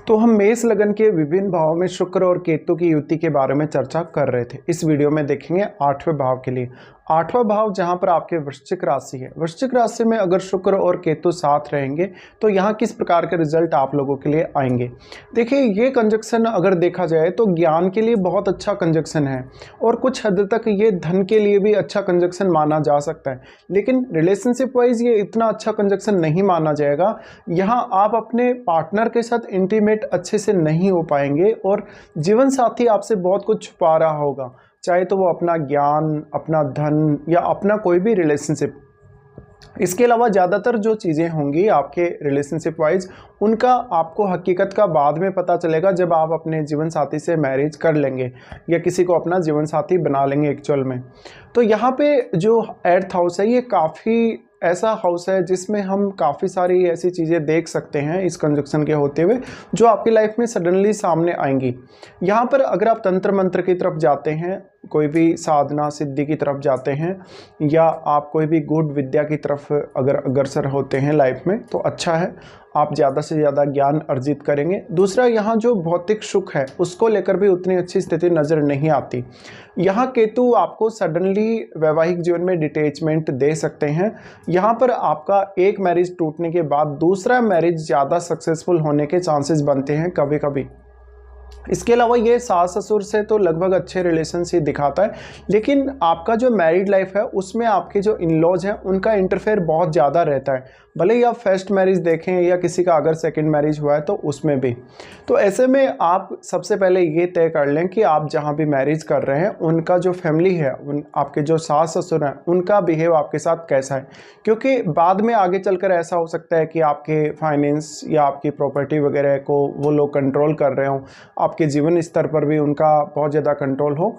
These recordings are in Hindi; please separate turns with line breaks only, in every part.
तो हम मेष लगन के विभिन्न भावों में शुक्र और केतु की युति के बारे में चर्चा कर रहे थे। इस वीडियो में देखेंगे 8वें भाव के लिए। 8वां भाव जहां पर आपके वृश्चिक राशि है, वृश्चिक राशि में अगर शुक्र और केतु साथ रहेंगे तो यहाँ किस प्रकार के रिजल्ट आप लोगों के लिए आएंगे। देखिए, ये कंजक्शन अगर देखा जाए तो ज्ञान के लिए बहुत अच्छा कंजक्शन है और कुछ हद तक ये धन के लिए भी अच्छा कंजक्शन माना जा सकता है, लेकिन रिलेशनशिप वाइज ये इतना अच्छा कंजक्शन नहीं माना जाएगा। यहाँ आप अपने पार्टनर के साथ इंटीमेट अच्छे से नहीं हो पाएंगे और जीवन साथी आपसे बहुत कुछ छुपा रहा होगा, चाहे तो वो अपना ज्ञान, अपना धन या अपना कोई भी रिलेशनशिप। इसके अलावा ज़्यादातर जो चीज़ें होंगी आपके रिलेशनशिप वाइज, उनका आपको हकीकत का बाद में पता चलेगा जब आप अपने जीवन साथी से मैरिज कर लेंगे या किसी को अपना जीवन साथी बना लेंगे एक्चुअल में। तो यहाँ पे जो 8th हाउस है, ये काफ़ी ऐसा हाउस है जिसमें हम काफ़ी सारी ऐसी चीज़ें देख सकते हैं इस कंजक्शन के होते हुए जो आपकी लाइफ में सडनली सामने आएंगी। यहाँ पर अगर आप तंत्र मंत्र की तरफ जाते हैं, कोई भी साधना सिद्धि की तरफ जाते हैं, या आप कोई भी गुड विद्या की तरफ अगर अग्रसर होते हैं लाइफ में, तो अच्छा है, आप ज़्यादा से ज़्यादा ज्ञान अर्जित करेंगे। दूसरा, यहाँ जो भौतिक सुख है उसको लेकर भी उतनी अच्छी स्थिति नज़र नहीं आती। यहाँ केतु आपको सडनली वैवाहिक जीवन में डिटैचमेंट दे सकते हैं। यहाँ पर आपका एक मैरिज टूटने के बाद दूसरा मैरिज ज़्यादा सक्सेसफुल होने के चांसेस बनते हैं कभी कभी। इसके अलावा ये सास ससुर से तो लगभग अच्छे रिलेशंस ही दिखाता है, लेकिन आपका जो मैरिड लाइफ है उसमें आपके जो इन लॉज हैं उनका इंटरफेयर बहुत ज़्यादा रहता है। भले ही आप फर्स्ट मैरिज देखें या किसी का अगर सेकंड मैरिज हुआ है तो उसमें भी। तो ऐसे में आप सबसे पहले ये तय कर लें कि आप जहाँ भी मैरिज कर रहे हैं उनका जो फैमिली है, आपके जो सास ससुर हैं, उनका बिहेव आपके साथ कैसा है, क्योंकि बाद में आगे चलकर ऐसा हो सकता है कि आपके फाइनेंस या आपकी प्रॉपर्टी वगैरह को वो लोग कंट्रोल कर रहे हों, आपके जीवन स्तर पर भी उनका बहुत ज़्यादा कंट्रोल हो।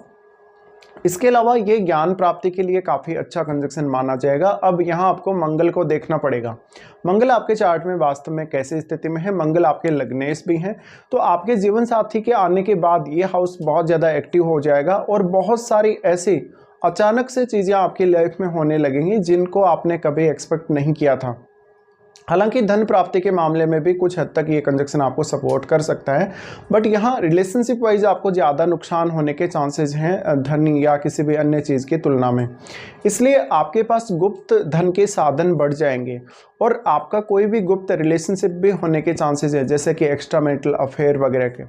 इसके अलावा ये ज्ञान प्राप्ति के लिए काफ़ी अच्छा कंजक्शन माना जाएगा। अब यहाँ आपको मंगल को देखना पड़ेगा। मंगल आपके चार्ट में वास्तव में कैसी स्थिति में है। मंगल आपके लग्नेश भी हैं, तो आपके जीवन साथी के आने के बाद ये हाउस बहुत ज़्यादा एक्टिव हो जाएगा और बहुत सारी ऐसी अचानक से चीज़ें आपकी लाइफ में होने लगेंगी जिनको आपने कभी एक्सपेक्ट नहीं किया था। हालांकि धन प्राप्ति के मामले में भी कुछ हद तक ये कंजक्शन आपको सपोर्ट कर सकता है, बट यहाँ रिलेशनशिप वाइज आपको ज़्यादा नुकसान होने के चांसेस हैं धन या किसी भी अन्य चीज़ की तुलना में। इसलिए आपके पास गुप्त धन के साधन बढ़ जाएंगे और आपका कोई भी गुप्त रिलेशनशिप भी होने के चांसेस है, जैसे कि एक्स्ट्रा मैरिटल अफेयर वगैरह के।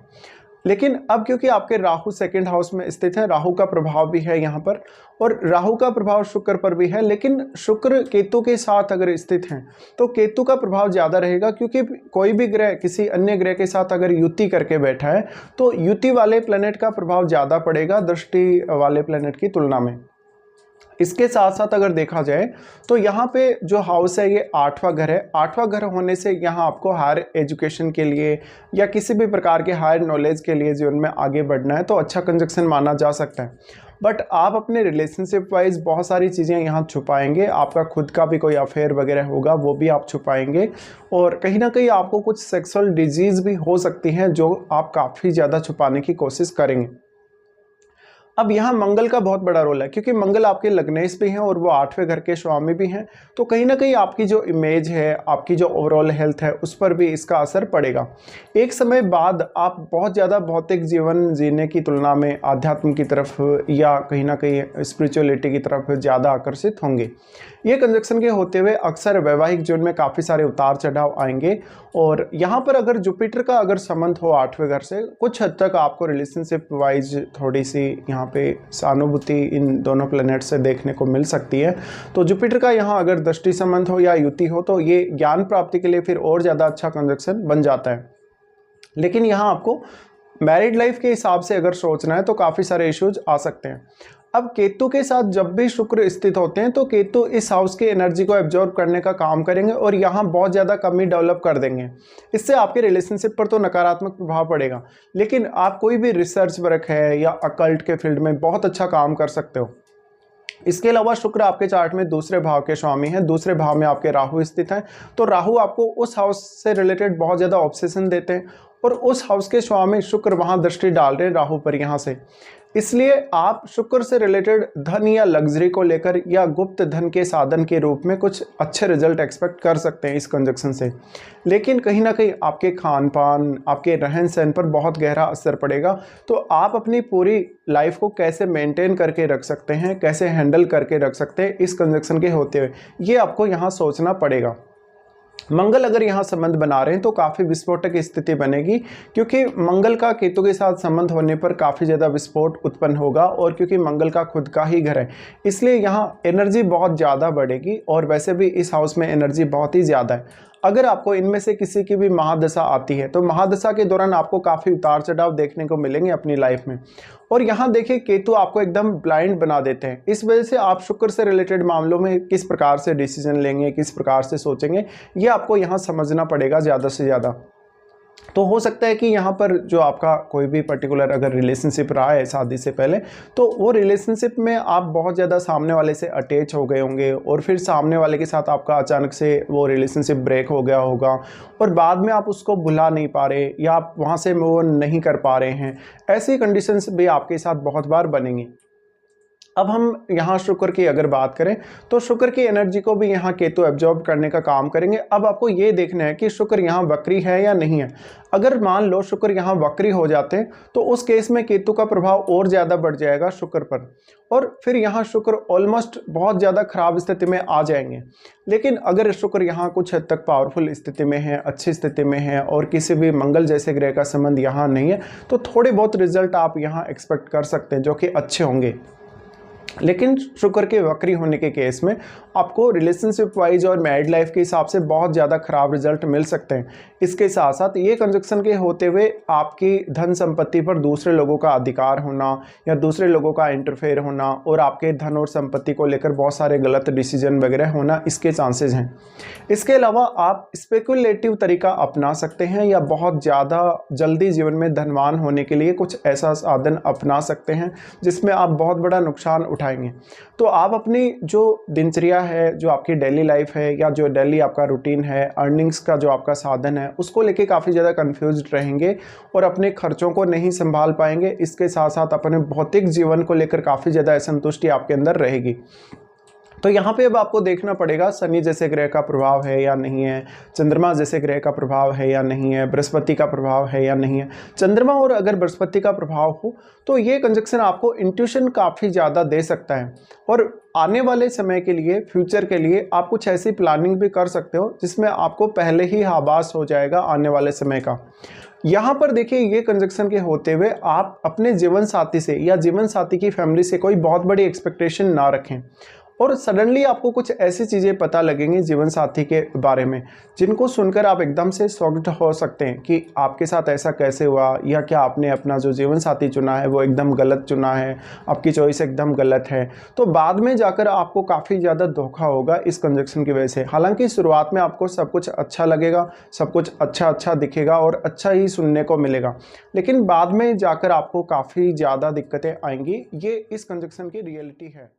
लेकिन अब क्योंकि आपके राहु सेकंड हाउस में स्थित है, राहु का प्रभाव भी है यहाँ पर और राहु का प्रभाव शुक्र पर भी है, लेकिन शुक्र केतु के साथ अगर स्थित हैं तो केतु का प्रभाव ज़्यादा रहेगा, क्योंकि कोई भी ग्रह किसी अन्य ग्रह के साथ अगर युति करके बैठा है तो युति वाले प्लैनेट का प्रभाव ज़्यादा पड़ेगा दृष्टि वाले प्लैनेट की तुलना में। इसके साथ साथ अगर देखा जाए तो यहाँ पे जो हाउस है ये 8वां घर है। 8वां घर होने से यहाँ आपको हायर एजुकेशन के लिए या किसी भी प्रकार के हायर नॉलेज के लिए जीवन में आगे बढ़ना है तो अच्छा कंजक्शन माना जा सकता है। बट आप अपने रिलेशनशिप वाइज बहुत सारी चीज़ें यहाँ छुपाएंगे। आपका खुद का भी कोई अफेयर वगैरह होगा वो भी आप छुपाएंगे और कहीं ना कहीं आपको कुछ सेक्सुअल डिजीज़ भी हो सकती हैं जो आप काफ़ी ज़्यादा छुपाने की कोशिश करेंगे। अब यहाँ मंगल का बहुत बड़ा रोल है, क्योंकि मंगल आपके लग्नेश भी हैं और वो 8वें घर के स्वामी भी हैं, तो कहीं ना कहीं आपकी जो इमेज है, आपकी जो ओवरऑल हेल्थ है, उस पर भी इसका असर पड़ेगा। एक समय बाद आप बहुत ज़्यादा भौतिक जीवन जीने की तुलना में आध्यात्म की तरफ या कहीं ना कहीं स्पिरिचुअलिटी की तरफ ज़्यादा आकर्षित होंगे। ये कंजक्शन के होते हुए अक्सर वैवाहिक जीवन में काफ़ी सारे उतार चढ़ाव आएंगे और यहाँ पर अगर जुपिटर का अगर संबंध हो 8वें घर से, कुछ हद तक आपको रिलेशनशिप वाइज थोड़ी सी यहाँ पे सहानुभूति इन दोनों प्लैनेट से देखने को मिल सकती है। तो जुपिटर का यहाँ अगर दृष्टि संबंध हो या युति हो तो ये ज्ञान प्राप्ति के लिए फिर और ज़्यादा अच्छा कंजक्शन बन जाता है। लेकिन यहाँ आपको मैरिड लाइफ के हिसाब से अगर सोचना है तो काफ़ी सारे इश्यूज आ सकते हैं। अब केतु के साथ जब भी शुक्र स्थित होते हैं तो केतु इस हाउस की एनर्जी को एब्जॉर्ब करने का काम करेंगे और यहाँ बहुत ज़्यादा कमी डेवलप कर देंगे। इससे आपके रिलेशनशिप पर तो नकारात्मक प्रभाव पड़ेगा, लेकिन आप कोई भी रिसर्च वर्क है या अकल्ट के फील्ड में बहुत अच्छा काम कर सकते हो। इसके अलावा शुक्र आपके चार्ट में दूसरे भाव के स्वामी हैं, दूसरे भाव में आपके राहु स्थित हैं, तो राहु आपको उस हाउस से रिलेटेड बहुत ज़्यादा ऑब्सेशन देते हैं और उस हाउस के स्वामी शुक्र वहां दृष्टि डाल रहे हैं राहु पर यहाँ से। इसलिए आप शुक्र से रिलेटेड धन या लग्जरी को लेकर या गुप्त धन के साधन के रूप में कुछ अच्छे रिजल्ट एक्सपेक्ट कर सकते हैं इस कंजक्शन से। लेकिन कहीं ना कहीं आपके खान पान, आपके रहन सहन पर बहुत गहरा असर पड़ेगा। तो आप अपनी पूरी लाइफ को कैसे मेंटेन करके रख सकते हैं, कैसे हैंडल करके रख सकते हैं इस कंजक्शन के होते हुए, ये आपको यहाँ सोचना पड़ेगा। मंगल अगर यहाँ संबंध बना रहे हैं तो काफ़ी विस्फोटक स्थिति बनेगी, क्योंकि मंगल का केतु के साथ संबंध होने पर काफ़ी ज़्यादा विस्फोट उत्पन्न होगा। और क्योंकि मंगल का खुद का ही घर है, इसलिए यहाँ एनर्जी बहुत ज़्यादा बढ़ेगी। और वैसे भी इस हाउस में एनर्जी बहुत ही ज़्यादा है। अगर आपको इनमें से किसी की भी महादशा आती है तो महादशा के दौरान आपको काफ़ी उतार चढ़ाव देखने को मिलेंगे अपनी लाइफ में। और यहाँ देखिए केतु आपको एकदम ब्लाइंड बना देते हैं। इस वजह से आप शुक्र से रिलेटेड मामलों में किस प्रकार से डिसीजन लेंगे, किस प्रकार से सोचेंगे, ये आपको यहाँ समझना पड़ेगा ज़्यादा से ज़्यादा। तो हो सकता है कि यहाँ पर जो आपका कोई भी पर्टिकुलर अगर रिलेशनशिप रहा है शादी से पहले, तो वो रिलेशनशिप में आप बहुत ज़्यादा सामने वाले से अटैच हो गए होंगे और फिर सामने वाले के साथ आपका अचानक से वो रिलेशनशिप ब्रेक हो गया होगा और बाद में आप उसको भुला नहीं पा रहे या आप वहाँ से मूव ऑन नहीं कर पा रहे हैं। ऐसी कंडीशंस भी आपके साथ बहुत बार बनेंगी। अब हम यहाँ शुक्र की अगर बात करें तो शुक्र की एनर्जी को भी यहाँ केतु एब्जॉर्ब करने का काम करेंगे। अब आपको ये देखना है कि शुक्र यहाँ वक्री है या नहीं है। अगर मान लो शुक्र यहाँ वक्री हो जाते हैं तो उस केस में केतु का प्रभाव और ज़्यादा बढ़ जाएगा शुक्र पर, और फिर यहाँ शुक्र ऑलमोस्ट बहुत ज़्यादा खराब स्थिति में आ जाएंगे। लेकिन अगर शुक्र यहाँ कुछ हद तक पावरफुल स्थिति में है, अच्छी स्थिति में है और किसी भी मंगल जैसे ग्रह का संबंध यहाँ नहीं है, तो थोड़े बहुत रिजल्ट आप यहाँ एक्सपेक्ट कर सकते हैं जो कि अच्छे होंगे। लेकिन शुक्र के वक्री होने के केस में आपको रिलेशनशिप वाइज और मैरिड लाइफ के हिसाब से बहुत ज़्यादा खराब रिजल्ट मिल सकते हैं। इसके साथ साथ ये कंजक्शन के होते हुए आपकी धन संपत्ति पर दूसरे लोगों का अधिकार होना या दूसरे लोगों का इंटरफेयर होना और आपके धन और संपत्ति को लेकर बहुत सारे गलत डिसीजन वगैरह होना, इसके चांसेस हैं। इसके अलावा आप स्पेकुलेटिव तरीका अपना सकते हैं या बहुत ज़्यादा जल्दी जीवन में धनवान होने के लिए कुछ ऐसा साधन अपना सकते हैं जिसमें आप बहुत बड़ा नुकसान उठाएंगे। तो आप अपनी जो दिनचर्या है, जो आपकी डेली लाइफ है या जो डेली आपका रूटीन है, अर्निंग्स का जो आपका साधन है, उसको लेके काफ़ी ज़्यादा कंफ्यूज्ड रहेंगे और अपने खर्चों को नहीं संभाल पाएंगे। इसके साथ साथ अपने भौतिक जीवन को लेकर काफ़ी ज़्यादा असंतुष्टि आपके अंदर रहेगी। तो यहाँ पे अब आपको देखना पड़ेगा शनि जैसे ग्रह का प्रभाव है या नहीं है, चंद्रमा जैसे ग्रह का प्रभाव है या नहीं है, बृहस्पति का प्रभाव है या नहीं है। चंद्रमा और अगर बृहस्पति का प्रभाव हो तो ये कंजक्शन आपको इंट्यूशन काफ़ी ज़्यादा दे सकता है और आने वाले समय के लिए, फ्यूचर के लिए आप कुछ ऐसी प्लानिंग भी कर सकते हो जिसमें आपको पहले ही आभास हो जाएगा आने वाले समय का। यहाँ पर देखिए ये कंजक्शन के होते हुए आप अपने जीवन साथी से या जीवन साथी की फैमिली से कोई बहुत बड़ी एक्सपेक्टेशन ना रखें और सडनली आपको कुछ ऐसी चीज़ें पता लगेंगी जीवन साथी के बारे में जिनको सुनकर आप एकदम से शॉक्ड हो सकते हैं कि आपके साथ ऐसा कैसे हुआ, या क्या आपने अपना जो जीवन साथी चुना है वो एकदम गलत चुना है, आपकी चॉइस एकदम गलत है। तो बाद में जाकर आपको काफ़ी ज़्यादा धोखा होगा इस कंजक्शन की वजह से। हालांकि शुरुआत में आपको सब कुछ अच्छा लगेगा, सब कुछ अच्छा दिखेगा और अच्छा ही सुनने को मिलेगा, लेकिन बाद में जाकर आपको काफ़ी ज़्यादा दिक्कतें आएंगी। ये इस कंजक्शन की रियलिटी है।